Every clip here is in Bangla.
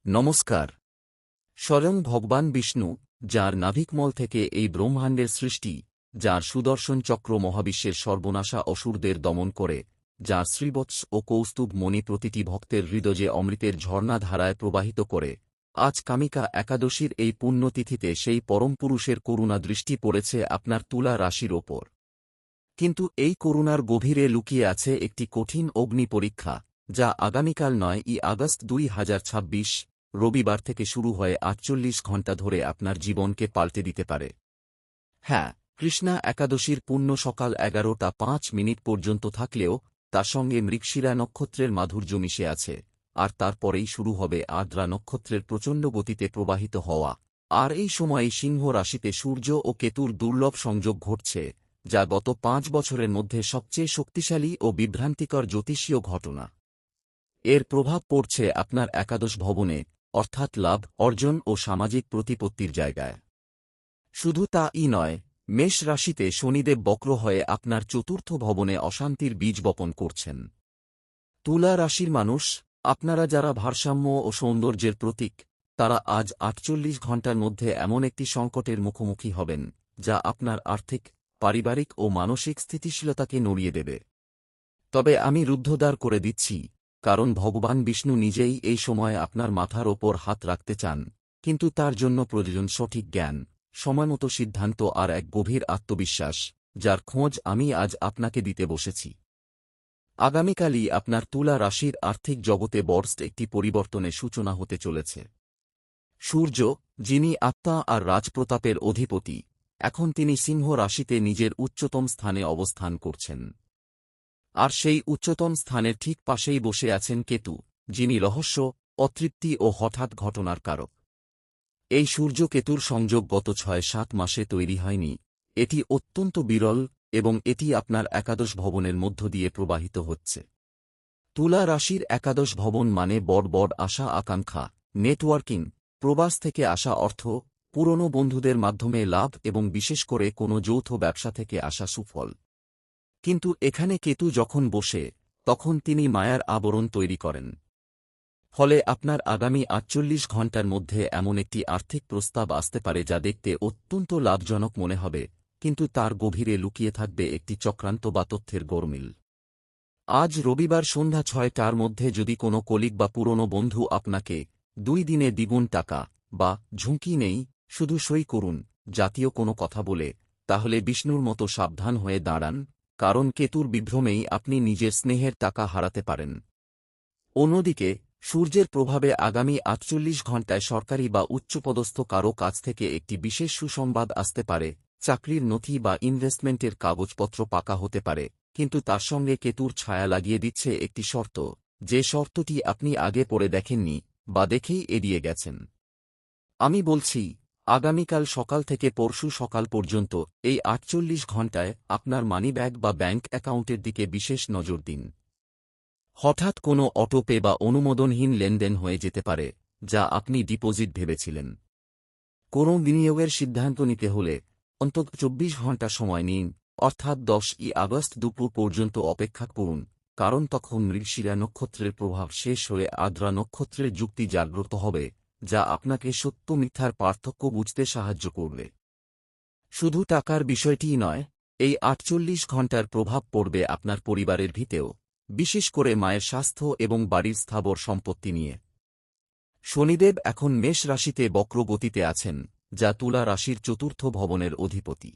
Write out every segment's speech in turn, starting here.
নমস্কার। স্বয়ং ভগবান বিষ্ণু, যার নাভিকমল থেকে এই ব্রহ্মাণ্ডের সৃষ্টি, যার সুদর্শন চক্র মহাবিশ্বের সর্বনাশা অসুরদের দমন করে, যার শ্রীবৎস ও কৌস্তুভ মণি প্রতিটি ভক্তের হৃদয়ে অমৃতের ঝর্ণা ধারায় প্রবাহিত করে, আজ কামিকা একাদশীর এই পুণ্যতিথিতে সেই পরম পুরুষের করুণা দৃষ্টি পড়েছে আপনার তুলা রাশির ওপর। কিন্তু এই করুণার গভীরে লুকিয়ে আছে একটি কঠিন অগ্নি পরীক্ষা, যা আগামীকাল 9ই আগস্ট 2026 রবিবার থেকে শুরু হয়ে 48 ঘণ্টা ধরে আপনার জীবনকে পাল্টে দিতে পারে। হ্যাঁ, কৃষ্ণা একাদশীর পুণ্য সকাল 11টা 5 পর্যন্ত থাকলেও তার সঙ্গে মৃগশিরা নক্ষত্রের মাধুর্য মিশে আছে, আর তারপরেই শুরু হবে আর্দ্রা নক্ষত্রের প্রচণ্ড গতিতে প্রবাহিত হওয়া। আর এই সময়ে সিংহ রাশিতে সূর্য ও কেতুর দুর্লভ সংযোগ ঘটছে, যা গত 5 বছরের মধ্যে সবচেয়ে শক্তিশালী ও বিভ্রান্তিকর জ্যোতিষীয় ঘটনা। এর প্রভাব পড়ছে আপনার একাদশ ভবনে, অর্থাৎ লাভ, অর্জন ও সামাজিক প্রতিপত্তির জায়গায়। শুধু তাই নয়, মেষ রাশিতে শনিদেব বক্র হয়ে আপনার চতুর্থ ভবনে অশান্তির বীজ বপন করছেন। তুলা রাশির মানুষ, আপনারা যারা ভারসাম্য ও সৌন্দর্যের প্রতীক, তারা আজ 48 ঘণ্টার মধ্যে এমন একটি সংকটের মুখোমুখি হবেন, যা আপনার আর্থিক, পারিবারিক ও মানসিক স্থিতিশীলতাকে নড়িয়ে দেবে। তবে আমি রুদ্ধদ্বার করে দিচ্ছি, কারণ ভগবান বিষ্ণু নিজেই এই সময়ে আপনার মাথার ওপর হাত রাখতে চান, কিন্তু তার জন্য প্রয়োজন সঠিক জ্ঞান, সময়মতো সিদ্ধান্ত আর এক গভীর আত্মবিশ্বাস, যার খোঁজ আমি আজ আপনাকে দিতে বসেছি। আগামীকালই আপনার তুলা রাশির আর্থিক জগতে বড় একটি পরিবর্তনের সূচনা হতে চলেছে। সূর্য, যিনি আত্মা আর রাজপ্রতাপের অধিপতি, এখন তিনি সিংহ রাশিতে নিজের উচ্চতম স্থানে অবস্থান করছেন। আর সেই উচ্চতম স্থানের ঠিক পাশেই বসে আছেন কেতু, যিনি রহস্য, অতৃপ্তি ও হঠাৎ ঘটনার কারক। এই সূর্য কেতুর সংযোগ গত 6-7 মাসে তৈরি হয়নি, এটি অত্যন্ত বিরল, এবং এটি আপনার একাদশ ভবনের মধ্য দিয়ে প্রবাহিত হচ্ছে। তুলা রাশির একাদশ ভবন মানে বড় বড় আশা আকাঙ্ক্ষা, নেটওয়ার্কিং, প্রবাস থেকে আসা অর্থ, পুরনো বন্ধুদের মাধ্যমে লাভ এবং বিশেষ করে কোনো যৌথ ব্যবসা থেকে আসা সুফল। কিন্তু এখানে কেতু যখন বসে, তখন তিনি মায়ার আবরণ তৈরি করেন। ফলে আপনার আগামী 48 ঘণ্টার মধ্যে এমন একটি আর্থিক প্রস্তাব আসতে পারে যা দেখতে অত্যন্ত লাভজনক মনে হবে, কিন্তু তার গভীরে লুকিয়ে থাকবে একটি চক্রান্ত বা তথ্যের গোলমিল। আজ রবিবার সন্ধ্যা 6টার মধ্যে যদি কোনো কলিগ বা পুরনো বন্ধু আপনাকে 2 দিনে দ্বিগুণ টাকা বা ঝুঁকি নেই, শুধু সই করুন জাতীয় কোনো কথা বলে, তাহলে বিষ্ণুর মতো সাবধান হয়ে দাঁড়ান, কারণ কেতুর বিভ্রমেই আপনি নিজের স্নেহের টাকা হারাতে পারেন। অন্যদিকে, সূর্যের প্রভাবে আগামী 48 ঘণ্টায় সরকারি বা উচ্চপদস্থ কারও কাছ থেকে একটি বিশেষ সুসংবাদ আসতে পারে, চাকরির নথি বা ইনভেস্টমেন্টের কাগজপত্র পাকা হতে পারে, কিন্তু তার সঙ্গে কেতুর ছায়া লাগিয়ে দিচ্ছে একটি শর্ত, যে শর্তটি আপনি আগে পড়ে দেখেননি বা দেখেই এড়িয়ে গেছেন। আমি বলছি, আগামীকাল সকাল থেকে পরশু সকাল পর্যন্ত এই 48 ঘণ্টায় আপনার মানিব্যাগ বা ব্যাংক অ্যাকাউন্টের দিকে বিশেষ নজর দিন। হঠাৎ কোনো অটোপে বা অনুমোদনহীন লেনদেন হয়ে যেতে পারে, যা আপনি ডিপোজিট ভেবেছিলেন। কোনো বিনিয়োগের সিদ্ধান্ত নিতে হলে অন্তত 24 ঘণ্টা সময় নিন, অর্থাৎ 10ই আগস্ট দুপুর পর্যন্ত অপেক্ষা করুন, কারণ তখন মৃগশিরা নক্ষত্রের প্রভাব শেষ হয়ে আর্দ্রা নক্ষত্রের যুক্তি জাগ্রত হবে, যা আপনাকে সত্য মিথ্যার পার্থক্য বুঝতে সাহায্য করবে। শুধু টাকার বিষয়টিই নয়, এই 48 ঘণ্টার প্রভাব পড়বে আপনার পরিবারের ভিতেও, বিশেষ করে মায়ের স্বাস্থ্য এবং বাড়ির স্থাবর সম্পত্তি নিয়ে। শনিদেব এখন মেষ রাশিতে বক্র গতিতে আছেন, যা তুলা রাশির চতুর্থ ভবনের অধিপতি।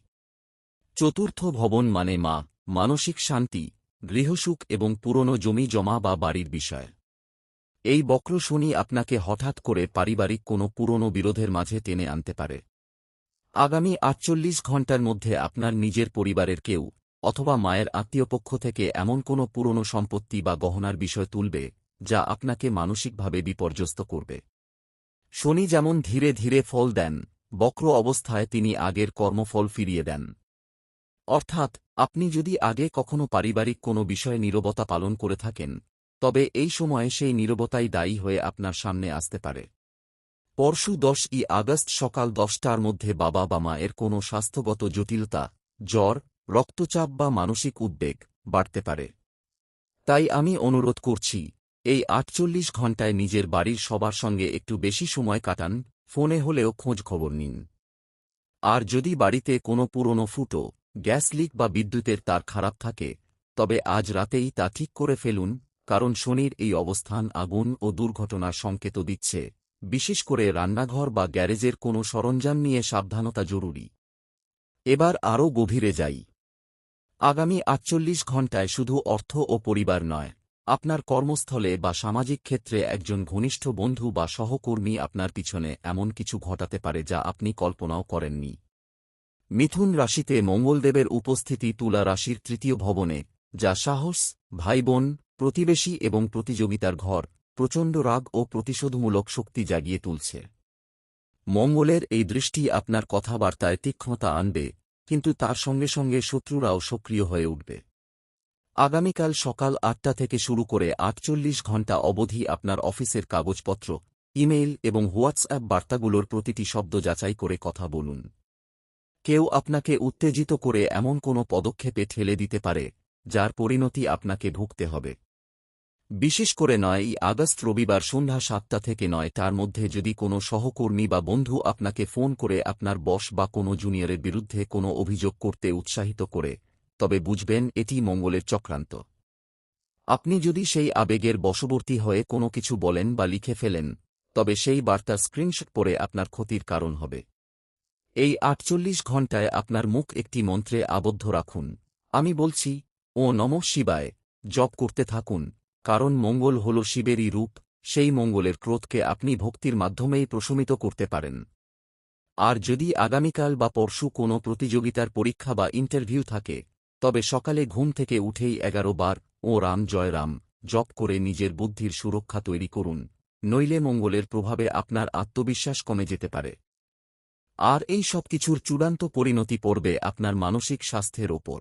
চতুর্থ ভবন মানে মা, মানসিক শান্তি, গৃহসুখ এবং পুরনো জমি জমা বা বাড়ির বিষয়। এই বক্র শনি আপনাকে হঠাৎ করে পারিবারিক কোনো পুরনো বিরোধের মাঝে টেনে আনতে পারে। আগামী 48 ঘণ্টার মধ্যে আপনার নিজের পরিবারের কেউ অথবা মায়ের আত্মীয়পক্ষ থেকে এমন কোনো পুরনো সম্পত্তি বা গহনার বিষয় তুলবে, যা আপনাকে মানসিকভাবে বিপর্যস্ত করবে। শনি যেমন ধীরে ধীরে ফল দেন, বক্র অবস্থায় তিনি আগের কর্মফল ফিরিয়ে দেন। অর্থাৎ, আপনি যদি আগে কখনো পারিবারিক কোনো বিষয়ে নীরবতা পালন করে থাকেন, তবে এই সময়ে সেই নীরবতাই দায়ী হয়ে আপনার সামনে আসতে পারে। পরশু 10ই আগস্ট সকাল 10টার মধ্যে বাবা বা মায়ের কোনো স্বাস্থ্যগত জটিলতা, জ্বর, রক্তচাপ বা মানসিক উদ্বেগ বাড়তে পারে। তাই আমি অনুরোধ করছি, এই ৪৮ ঘণ্টায় নিজের বাড়ির সবার সঙ্গে একটু বেশি সময় কাটান, ফোনে হলেও খোঁজ খবর নিন। আর যদি বাড়িতে কোনো পুরনো ফুটো, গ্যাস লিক বা বিদ্যুতের তার খারাপ থাকে, তবে আজ রাতেই তা ঠিক করে ফেলুন, কারণ শনির এই অবস্থান আগুন ও দুর্ঘটনার সংকেত দিচ্ছে। বিশেষ করে রান্নাঘর বা গ্যারেজের কোনো সরঞ্জাম নিয়ে সাবধানতা জরুরি। এবার আরও গভীরে যাই। আগামী ৪৮ ঘণ্টায় শুধু অর্থ ও পরিবার নয়, আপনার কর্মস্থলে বা সামাজিক ক্ষেত্রে একজন ঘনিষ্ঠ বন্ধু বা সহকর্মী আপনার পিছনে এমন কিছু ঘটাতে পারে যা আপনি কল্পনাও করেননি। মিথুন রাশিতে মঙ্গলদেবের উপস্থিতি তুলা রাশির তৃতীয় ভবনে, যা সাহস, ভাইবোন, প্রতিবেশী এবং প্রতিযোগিতার ঘর, প্রচণ্ড রাগ ও প্রতিশোধমূলক শক্তি জাগিয়ে তুলছে। মঙ্গলের এই দৃষ্টি আপনার কথাবার্তায় তীক্ষ্ণতা আনবে, কিন্তু তার সঙ্গে সঙ্গে শত্রুরাও সক্রিয় হয়ে উঠবে। আগামীকাল সকাল ৮টা থেকে শুরু করে ৪৮ ঘণ্টা অবধি আপনার অফিসের কাগজপত্র, ইমেইল এবং হোয়াটসঅ্যাপ বার্তাগুলোর প্রতিটি শব্দ যাচাই করে কথা বলুন। কেউ আপনাকে উত্তেজিত করে এমন কোনো পদক্ষেপে ঠেলে দিতে পারে, যার পরিণতি আপনাকে ভুগতে হবে। বিশেষ করে ৯ই আগস্ট রবিবার সন্ধ্যা ৭টা থেকে ৯টার মধ্যে যদি কোনো সহকর্মী বা বন্ধু আপনাকে ফোন করে আপনার বস বা কোনো জুনিয়রের বিরুদ্ধে কোনো অভিযোগ করতে উৎসাহিত করে, তবে বুঝবেন এটি মঙ্গলের চক্রান্ত। আপনি যদি সেই আবেগের বশবর্তী হয়ে কোনো কিছু বলেন বা লিখে ফেলেন, তবে সেই বার্তার স্ক্রিনশট পড়ে আপনার ক্ষতির কারণ হবে। এই ৪৮ ঘণ্টায় আপনার মুখ একটি মন্ত্রে আবদ্ধ রাখুন। আমি বলছি, ও নমঃ শিবায়, জপ করতে থাকুন, কারণ মঙ্গল হল শিবেরই রূপ, সেই মঙ্গলের ক্রোধকে আপনি ভক্তির মাধ্যমেই প্রশমিত করতে পারেন। আর যদি আগামীকাল বা পরশু কোনো প্রতিযোগিতার পরীক্ষা বা ইন্টারভিউ থাকে, তবে সকালে ঘুম থেকে উঠেই ১১ বার ও রাম জয় রাম জপ করে নিজের বুদ্ধির সুরক্ষা তৈরি করুন, নইলে মঙ্গলের প্রভাবে আপনার আত্মবিশ্বাস কমে যেতে পারে। আর এই সব কিছুর চূড়ান্ত পরিণতি পড়বে আপনার মানসিক স্বাস্থ্যের ওপর।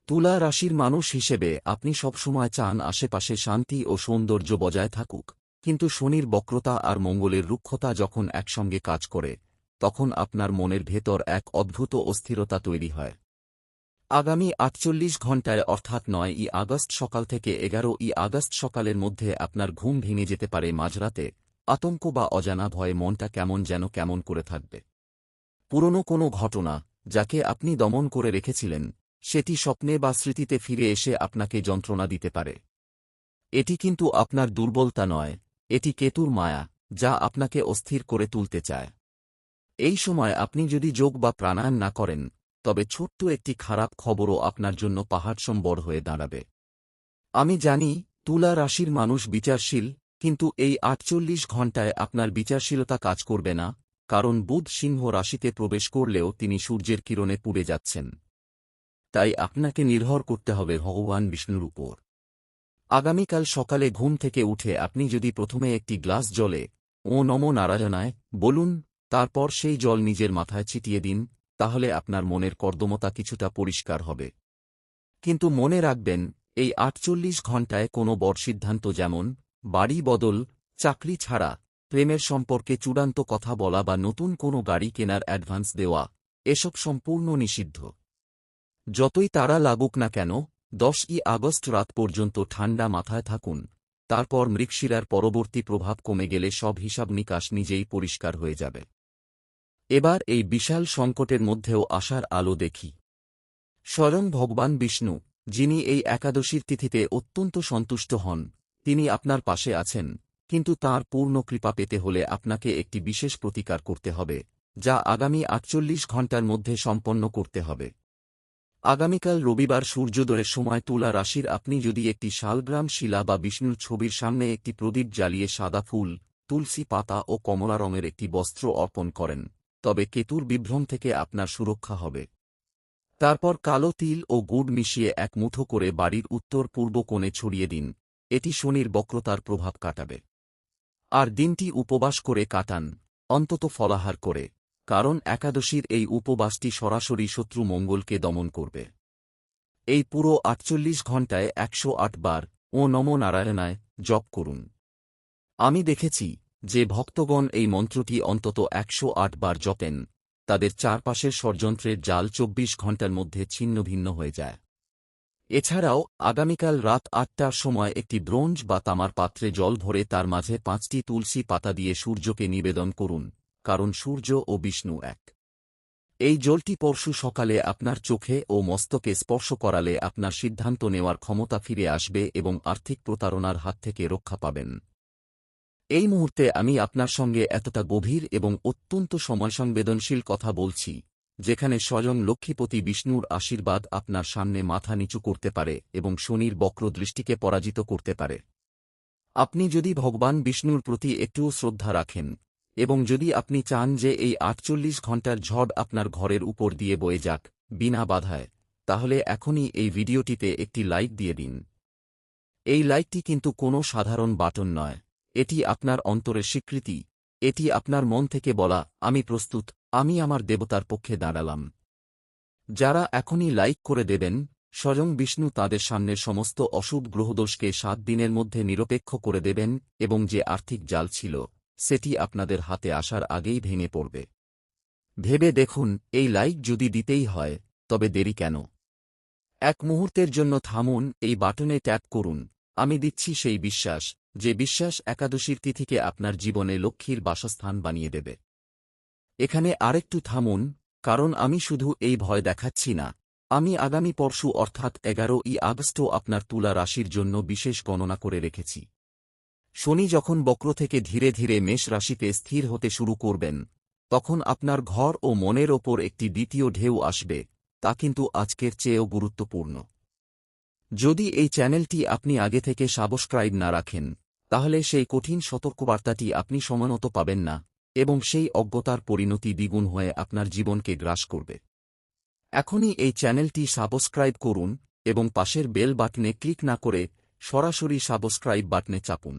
তুলা রাশির মানুষ হিসেবে আপনি সবসময় চান আশেপাশে শান্তি ও সৌন্দর্য বজায় থাকুক, কিন্তু শনির বক্রতা আর মঙ্গলের রুক্ষতা যখন একসঙ্গে কাজ করে, তখন আপনার মনের ভেতর এক অদ্ভুত অস্থিরতা তৈরি হয়। আগামী ৪৮ ঘণ্টায় অর্থাৎ ৯ই আগস্ট সকাল থেকে ১১ই আগস্ট সকালের মধ্যে আপনার ঘুম ভেঙে যেতে পারে মাঝরাতে, আতঙ্ক বা অজানা ভয়ে মনটা কেমন করে থাকবে। পুরনো কোনো ঘটনা, যাকে আপনি দমন করে রেখেছিলেন, সেটি স্বপ্নে বা স্মৃতিতে ফিরে এসে আপনাকে যন্ত্রণা দিতে পারে। এটি কিন্তু আপনার দুর্বলতা নয়, এটি কেতুর মায়া, যা আপনাকে অস্থির করে তুলতে চায়। এই সময় আপনি যদি যোগ বা প্রাণায়াম না করেন, তবে ছোট্ট একটি খারাপ খবরও আপনার জন্য পাহাড়সম বড় হয়ে দাঁড়াবে। আমি জানি, তুলা রাশির মানুষ বিচারশীল, কিন্তু এই ৪৮ ঘণ্টায় আপনার বিচারশীলতা কাজ করবে না, কারণ বুধ সিংহ রাশিতে প্রবেশ করলেও তিনি সূর্যের কিরণে পুড়ে যাচ্ছেন। তাই আপনাকে নির্ভর করতে হবে ভগবান বিষ্ণুর উপর। আগামীকাল সকালে ঘুম থেকে উঠে আপনি যদি প্রথমে একটি গ্লাস জলে ও নমো নারায়ণায় বলুন, তারপর সেই জল নিজের মাথায় ছিটিয়ে দিন, তাহলে আপনার মনের কর্দমতা কিছুটা পরিষ্কার হবে। কিন্তু মনে রাখবেন, এই ৪৮ ঘণ্টায় কোনো বড় সিদ্ধান্ত যেমন বাড়ি বদল, চাকরি ছাড়া, প্রেমের সম্পর্কে চূড়ান্ত কথা বলা বা নতুন কোনো গাড়ি কেনার অ্যাডভান্স দেওয়া, এসব সম্পূর্ণ নিষিদ্ধ। যতই তারা লাগুক না কেন, ১০ই আগস্ট রাত পর্যন্ত ঠান্ডা মাথায় থাকুন, তারপর মৃগশিরার পরবর্তী প্রভাব কমে গেলে সব হিসাব নিকাশ নিজেই পরিষ্কার হয়ে যাবে। এবার এই বিশাল সংকটের মধ্যেও আশার আলো দেখি। স্বয়ং ভগবান বিষ্ণু, যিনি এই একাদশীর তিথিতে অত্যন্ত সন্তুষ্ট হন, তিনি আপনার পাশে আছেন, কিন্তু তাঁর পূর্ণ কৃপা পেতে হলে আপনাকে একটি বিশেষ প্রতিকার করতে হবে, যা আগামী ৪৮ ঘণ্টার মধ্যে সম্পন্ন করতে হবে। আগামীকাল রবিবার সূর্যোদয়ের সময় তুলা রাশির আপনি যদি একটি শালগ্রাম শিলা বা বিষ্ণুর ছবির সামনে একটি প্রদীপ জ্বালিয়ে সাদা ফুল, তুলসী পাতা ও কমলা রঙের একটি বস্ত্র অর্পণ করেন, তবে কেতুর বিভ্রম থেকে আপনার সুরক্ষা হবে। তারপর কালো তিল ও গুড় মিশিয়ে এক মুঠো করে বাড়ির উত্তর পূর্ব কোণে ছড়িয়ে দিন, এটি শনির বক্রতার প্রভাব কাটাবে। আর দিনটি উপবাস করে কাটান, অন্তত ফলাহার করে, কারণ একাদশীর এই উপবাসটি সরাসরি শত্রু মঙ্গলকে দমন করবে। এই পুরো ৪৮ ঘণ্টায় ১০৮ বার ও নমো নারায়ণায় জপ করুন। আমি দেখেছি, যে ভক্তগণ এই মন্ত্রটি অন্তত ১০৮ বার জপেন, তাদের চারপাশের ষড়যন্ত্রের জাল ২৪ ঘণ্টার মধ্যে ছিন্নভিন্ন হয়ে যায়। এছাড়াও আগামীকাল রাত ৮টার সময় একটি ব্রোঞ্জ বা তামার পাত্রে জল ভরে তার মাঝে ৫টি তুলসী পাতা দিয়ে সূর্যকে নিবেদন করুন, কারণ সূর্য ও বিষ্ণু এক। এই জলটি পরশু সকালে আপনার চোখে ও মস্তকে স্পর্শ করালে আপনার সিদ্ধান্ত নেওয়ার ক্ষমতা ফিরে আসবে এবং আর্থিক প্রতারণার হাত থেকে রক্ষা পাবেন। এই মুহূর্তে আমি আপনার সঙ্গে এতটা গভীর এবং অত্যন্ত সময়সংবেদনশীল কথা বলছি, যেখানে স্বয়ং লক্ষ্মীপতি বিষ্ণুর আশীর্বাদ আপনার সামনে মাথা নিচু করতে পারে এবং শনির বক্র দৃষ্টিকে পরাজিত করতে পারে। আপনি যদি ভগবান বিষ্ণুর প্রতি একটুও শ্রদ্ধা রাখেন, এবং যদি আপনি চান যে এই ৪৮ ঘণ্টার ঝড় আপনার ঘরের উপর দিয়ে বয়ে যাক বিনা বাধায়, তাহলে এখনই এই ভিডিওটিতে একটি লাইক দিয়ে দিন। এই লাইকটি কিন্তু কোনো সাধারণ বাটন নয়, এটি আপনার অন্তরের স্বীকৃতি, এটি আপনার মন থেকে বলা, আমি প্রস্তুত, আমি আমার দেবতার পক্ষে দাঁড়ালাম। যারা এখনই লাইক করে দেবেন, স্বয়ং বিষ্ণু তাদের সামনের সমস্ত অশুভ গ্রহদোষকে ৭ দিনের মধ্যে নিরপেক্ষ করে দেবেন এবং যে আর্থিক জাল ছিল, সেটি আপনাদের হাতে আসার আগেই ভেঙে পড়বে। ভেবে দেখুন, এই লাইক যদি দিতেই হয়, তবে দেরি কেন? এক মুহূর্তের জন্য থামুন, এই বাটনে ট্যাপ করুন। আমি দিচ্ছি সেই বিশ্বাস, যে বিশ্বাস একাদশীর তিথিকে আপনার জীবনে লক্ষ্মীর বাসস্থান বানিয়ে দেবে। এখানে আরেকটু থামুন, কারণ আমি শুধু এই ভয় দেখাচ্ছি না, আমি আগামী পরশু অর্থাৎ ১১ই আগস্টও আপনার তুলা রাশির জন্য বিশেষ গণনা করে রেখেছি। শনি যখন বক্র থেকে ধীরে ধীরে মেষ রাশিতে স্থির হতে শুরু করবেন, তখন আপনার ঘর ও মনের ওপর একটি দ্বিতীয় ঢেউ আসবে, তা কিন্তু আজকের চেয়েও গুরুত্বপূর্ণ। যদি এই চ্যানেলটি আপনি আগে থেকে সাবস্ক্রাইব না রাখেন, তাহলে সেই কঠিন সতর্কবার্তাটি আপনি সময়মতো পাবেন না, এবং সেই অজ্ঞতার পরিণতি দ্বিগুণ হয়ে আপনার জীবনকে গ্রাস করবে। এখনই এই চ্যানেলটি সাবস্ক্রাইব করুন এবং পাশের বেল বাটনে ক্লিক না করে সরাসরি সাবস্ক্রাইব বাটনে চাপুন।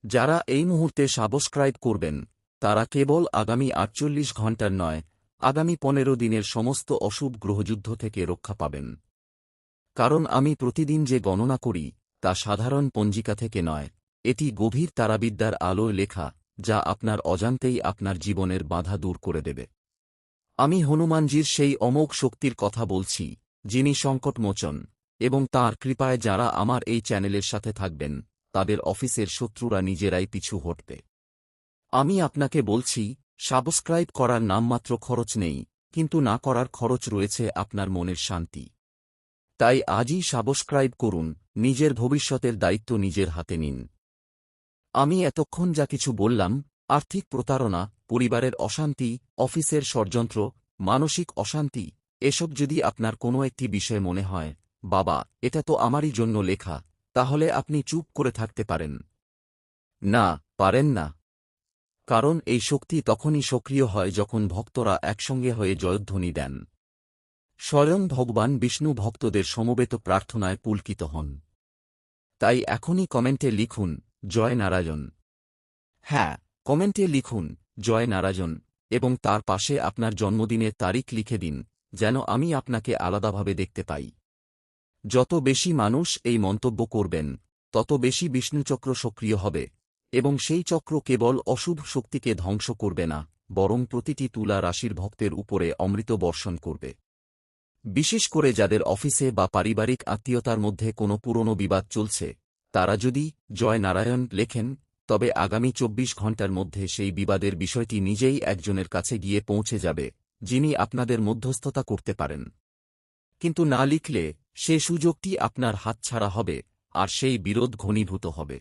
যারা এই মুহূর্তে সাবস্ক্রাইব করবেন, তারা কেবল আগামী ৪৮ ঘণ্টার নয়, আগামী ১৫ দিনের সমস্ত অশুভ গ্রহযুদ্ধ থেকে রক্ষা পাবেন। কারণ আমি প্রতিদিন যে গণনা করি, তা সাধারণ পঞ্জিকা থেকে নয়, এটি গভীর তারাবিদ্যার আলোয় লেখা, যা আপনার অজান্তেই আপনার জীবনের বাধা দূর করে দেবে। আমি হনুমানজির সেই অমোঘ শক্তির কথা বলছি, যিনি সংকটমোচন, এবং তাঁর কৃপায় যারা আমার এই চ্যানেলের সাথে থাকবেন, তাদের অফিসের শত্রুরা নিজেরাই পিছু হটবে। আমি আপনাকে বলছি, সাবস্ক্রাইব করার নামমাত্র খরচ নেই, কিন্তু না করার খরচ রয়েছে আপনার মনের শান্তি। তাই আজই সাবস্ক্রাইব করুন, নিজের ভবিষ্যতের দায়িত্ব নিজের হাতে নিন। আমি এতক্ষণ যা কিছু বললাম, আর্থিক প্রতারণা, পরিবারের অশান্তি, অফিসের ষড়যন্ত্র, মানসিক অশান্তি, এসব যদি আপনার কোনো একটি বিষয় মনে হয়, বাবা, এটা তো আমারই জন্য লেখা, তাহলে আপনি চুপ করে থাকতে পারেন না, পারেন না। কারণ এই শক্তি তখনই সক্রিয় হয় যখন ভক্তরা একসঙ্গে হয়ে জয়ধ্বনি দেন। স্বয়ং ভগবান বিষ্ণু ভক্তদের সমবেত প্রার্থনায় পুলকিত হন। তাই এখনই কমেন্টে লিখুন, জয় নারায়ণ। হ্যাঁ, কমেন্টে লিখুন, জয় নারায়ণ, এবং তার পাশে আপনার জন্মদিনের তারিখ লিখে দিন, যেন আমি আপনাকে আলাদাভাবে দেখতে পাই। যত বেশি মানুষ এই মন্তব্য করবেন, তত বেশি বিষ্ণুচক্র সক্রিয় হবে, এবং সেই চক্র কেবল অশুভ শক্তিকে ধ্বংস করবে না, বরং প্রতিটি তুলা রাশির ভক্তের উপরে অমৃত বর্ষণ করবে। বিশেষ করে যাদের অফিসে বা পারিবারিক আত্মীয়তার মধ্যে কোনো পুরনো বিবাদ চলছে, তারা যদি জয় নারায়ণ লেখেন, তবে আগামী ২৪ ঘণ্টার মধ্যে সেই বিবাদের বিষয়টি নিজেই একজনের কাছে গিয়ে পৌঁছে যাবে, যিনি আপনাদের মধ্যস্থতা করতে পারেন। কিন্তু না লিখলে সে সুযোগটি আপনার হাতছাড়া হবে, আর সেই বিরোধ ঘনীভূত হবে।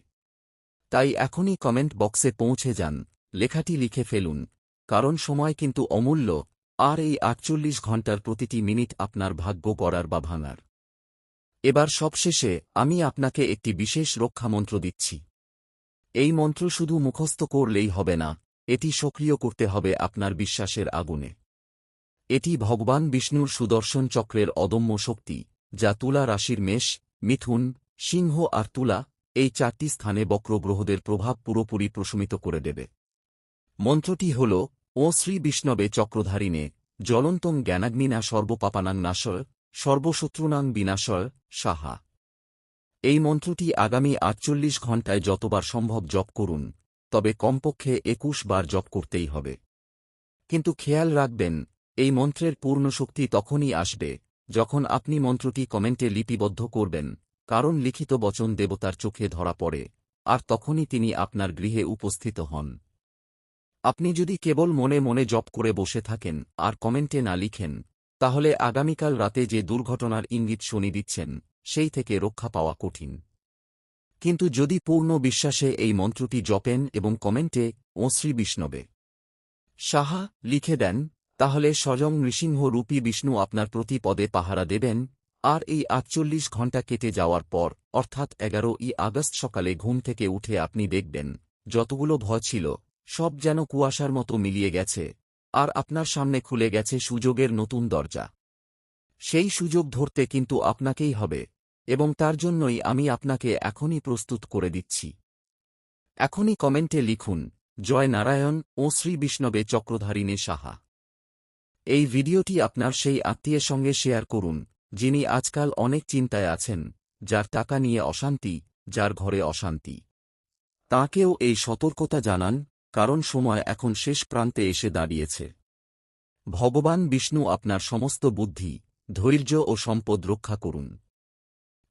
তাই এখনই কমেন্ট বক্সে পৌঁছে যান, লেখাটি লিখে ফেলুন, কারণ সময় কিন্তু অমূল্য, আর এই ৪৮ ঘণ্টার প্রতিটি মিনিট আপনার ভাগ্য গড়ার বা ভাঙার। এবার সবশেষে আমি আপনাকে একটি বিশেষ রক্ষামন্ত্র দিচ্ছি। এই মন্ত্র শুধু মুখস্থ করলেই হবে না, এটি সক্রিয় করতে হবে আপনার বিশ্বাসের আগুনে। এটি ভগবান বিষ্ণুর সুদর্শন চক্রের অদম্য শক্তি, যা তুলা রাশির মেষ, মিথুন, সিংহ আর তুলা, এই ৪টি স্থানে বক্র গ্রহদের প্রভাব পুরোপুরি প্রশমিত করে দেবে। মন্ত্রটি হল, ও শ্রী বিষ্ণবে চক্রধারিণে জ্বলন্তং জ্ঞানাগ্নিনা সর্বপাপানাং নাশয় সর্বশত্রুনাং বিনাশয় সাহা। এই মন্ত্রটি আগামী ৪৮ ঘণ্টায় যতবার সম্ভব জপ করুন, তবে কমপক্ষে ২১ বার জপ করতেই হবে। কিন্তু খেয়াল রাখবেন, এই মন্ত্রের পূর্ণ শক্তি তখনই আসবে, যখন আপনি মন্ত্রটি কমেন্টে লিপিবদ্ধ করবেন, কারণ লিখিত বচন দেবতার চোখে ধরা পড়ে, আর তখনই তিনি আপনার গৃহে উপস্থিত হন। আপনি যদি কেবল মনে মনে জপ করে বসে থাকেন আর কমেন্টে না লিখেন, তাহলে আগামীকাল রাতে যে দুর্ঘটনার ইঙ্গিত শনি দিচ্ছেন, সেই থেকে রক্ষা পাওয়া কঠিন। কিন্তু যদি পূর্ণ বিশ্বাসে এই মন্ত্রটি জপেন এবং কমেন্টে ও শ্রী বিষ্ণবে সাহা লিখে দেন, তাহলে স্বয়ং নৃসিংহ রূপী বিষ্ণু আপনার প্রতি পদে পাহারা দেবেন। আর এই ৪৮ ঘণ্টা কেটে যাওয়ার পর, অর্থাৎ ১১ই আগস্ট সকালে ঘুম থেকে উঠে আপনি দেখবেন, যতগুলো ভয় ছিল সব যেন কুয়াশার মতো মিলিয়ে গেছে, আর আপনার সামনে খুলে গেছে সুযোগের নতুন দরজা। সেই সুযোগ ধরতে কিন্তু আপনাকেই হবে, এবং তার জন্যই আমি আপনাকে এখনই প্রস্তুত করে দিচ্ছি। এখনই কমেন্টে লিখুন, জয় নারায়ণ ও শ্রী বিষ্ণবে চক্রধারিণী সাহা। এই ভিডিওটি আপনার সেই আত্মীয়ের সঙ্গে শেয়ার করুন, যিনি আজকাল অনেক চিন্তায় আছেন, যার টাকা নিয়ে অশান্তি, যার ঘরে অশান্তি। তাঁকেও এই সতর্কতা জানান, কারণ সময় এখন শেষ প্রান্তে এসে দাঁড়িয়েছে। ভগবান বিষ্ণু আপনার সমস্ত বুদ্ধি, ধৈর্য ও সম্পদ রক্ষা করুন।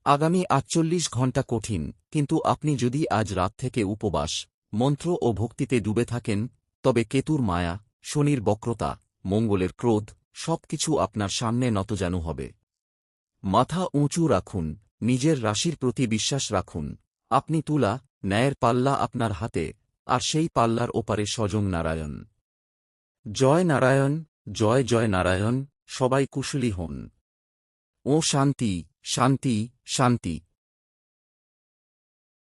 আগামী ৪৮ ঘণ্টা কঠিন, কিন্তু আপনি যদি আজ রাত থেকে উপবাস, মন্ত্র ও ভক্তিতে ডুবে থাকেন, তবে কেতুর মায়া, শনির বক্রতা, মঙ্গলের ক্রোধ, সবকিছু আপনার সামনে নতজানু হবে। মাথা উঁচু রাখুন, নিজের রাশির প্রতি বিশ্বাস রাখুন। আপনি তুলা, ন্যায়ের পাল্লা আপনার হাতে, আর সেই পাল্লার ওপারে স্বয়ং নারায়ণ। জয় নারায়ণ, জয় জয় নারায়ণ। সবাই কুশলী হন। ও শান্তি, শান্তি, শান্তি।